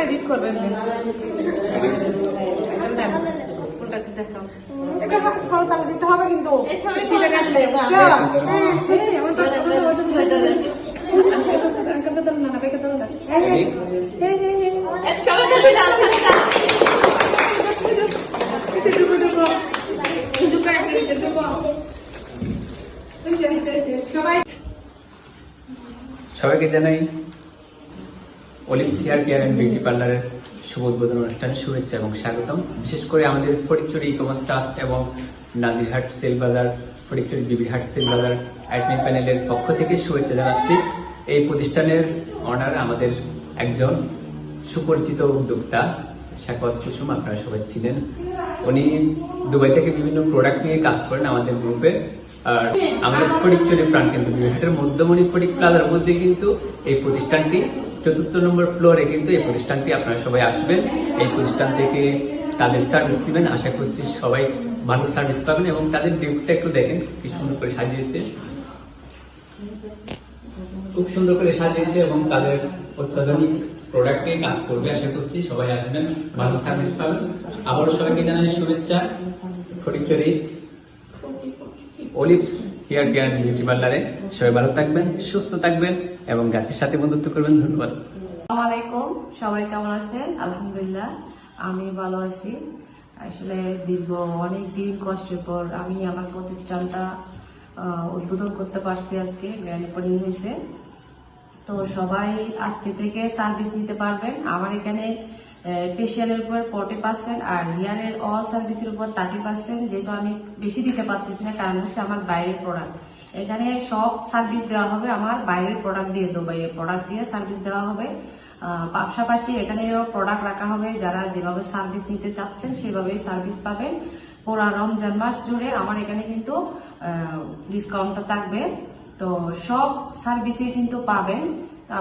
Edit করবেন দেখাও এটা ভালো তাহলে দিতে হবে কিন্তু সবাইকে জানাই Olives hair care and beauty পার্লারের শুভ উদ্বোধন অনুষ্ঠানে শুভেচ্ছা এবং স্বাগতম। বিশেষ করে আমাদের ফটিকছড়ি ই-কমার্স ট্রাস্ট এবং নাজিরহাট সেল বাজার, ফটিকছড়ি বিবিরহাট সেল বাজার অ্যাডমিন প্যানেলের পক্ষ থেকে শুভেচ্ছা জানাচ্ছি। এই প্রতিষ্ঠানের অনার আমাদের একজন সুপরিচিত উদ্যোক্তা শাকওয়াত কুসুম, আপনারা সবাই ছিলেন। উনি দুবাই থেকে বিভিন্ন প্রোডাক্ট নিয়ে কাজ করেন আমাদের গ্রুপে। আর আমাদের ফটিকছড়ি প্রাণকেন্দ্র বিবিরহাটের মধ্যমণি ফটিক প্লাজার মধ্যে কিন্তু এই প্রতিষ্ঠানটি ৪র্থ নম্বর ফ্লোরে কিন্তু এই প্রতিষ্ঠানটি, আপনারা সবাই আসবেন। এই প্রতিষ্ঠান থেকে তাদের সার্ভিস দিবেন, আশা করছি সবাই ভালো সার্ভিস পাবেন। এবং তাদের ডিউটিটা একটু দেখেন কি সুন্দর করে সাজিয়েছে, খুব সুন্দর করে সাজিয়েছে এবং তাদের অত্যাধুনিক প্রোডাক্ট নিয়ে কাজ করবে। আশা করছি সবাই আসবেন, ভালো সার্ভিস পাবেন। আবারও সবাইকে জানাই শুভেচ্ছা। Fatikchhari Olives hair care and beauty পার্লারে সবাই ভালো থাকবেন, সুস্থ থাকবেন এবং গাছের সাথে বন্ধুত্ব করবেন। ধন্যবাদ। আসসালামু আলাইকুম, সবাই কেমন আছেন? আলহামদুলিল্লাহ আমি ভালো আছি। আসলে দীর্ঘ অনেক দিন কষ্টের পর আমি আমার প্রতিষ্ঠানটা উদ্বোধন করতে পারছি। আজকে গ্র্যান্ড ওপেনিং হয়েছে, তো সবাই আজকে থেকে সার্ভিস নিতে পারবেন। আমার এখানে ফেশিয়ালের উপর 40% আর হেয়ারের অল সার্ভিসের উপর 30%। যেহেতু আমি বেশি দিতে পারতেছি না, কারণ হচ্ছে আমার বাইরের প্রোডাক্ট। এখানে সব সার্ভিস দেওয়া হবে আমার বাইরের প্রোডাক্ট দিয়ে, দুবাইয়ের প্রোডাক্ট দিয়ে সার্ভিস দেওয়া হবে। পাশাপাশি এখানেও প্রোডাক্ট রাখা হবে, যারা যেভাবে সার্ভিস নিতে চাচ্ছেন সেভাবেই সার্ভিস পাবেন। পুরা রমজান মাস জুড়ে আমার এখানে কিন্তু ডিসকাউন্টটা থাকবে, তো সব সার্ভিসে কিন্তু পাবেন।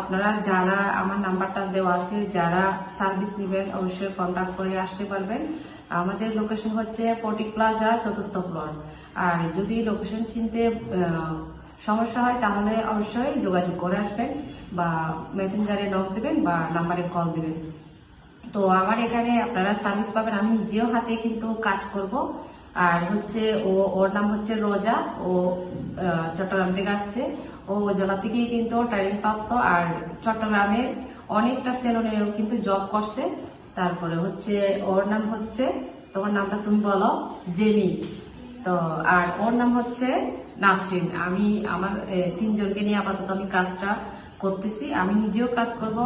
আপনারা যারা, আমার নাম্বারটা দেওয়া আছে, যারা সার্ভিস নেবেন অবশ্যই কন্ট্যাক্ট করে আসতে পারবেন। আমাদের লোকেশন হচ্ছে ফটিক প্লাজা ৪র্থ ফ্লোর। আর যদি লোকেশন চিনতে সমস্যা হয় তাহলে অবশ্যই যোগাযোগ করে আসবেন, বা মেসেঞ্জারে নক দেবেন বা নাম্বারে কল দেবেন। তো আমার এখানে আপনারা সার্ভিস পাবেন, আমি নিজেও হাতে কিন্তু কাজ করব। আর হচ্ছে ওর নাম হচ্ছে রোজা, ও চট্টগ্রাম থেকে আসছে। ও জেলা থেকেই কিন্তু ট্রেনিং প্রাপ্ত, আর চট্টগ্রামে অনেকটা সেলুনেও কিন্তু জব করছে। তারপরে হচ্ছে ওর নাম হচ্ছে, তোমার নামটা তুমি বলো, জেমি। তো আর ওর নাম হচ্ছে নাসরিন। আমি আমার 3 জনকে নিয়ে আপাতত আমি কাজটা করতেছি, আমি নিজেও কাজ করব।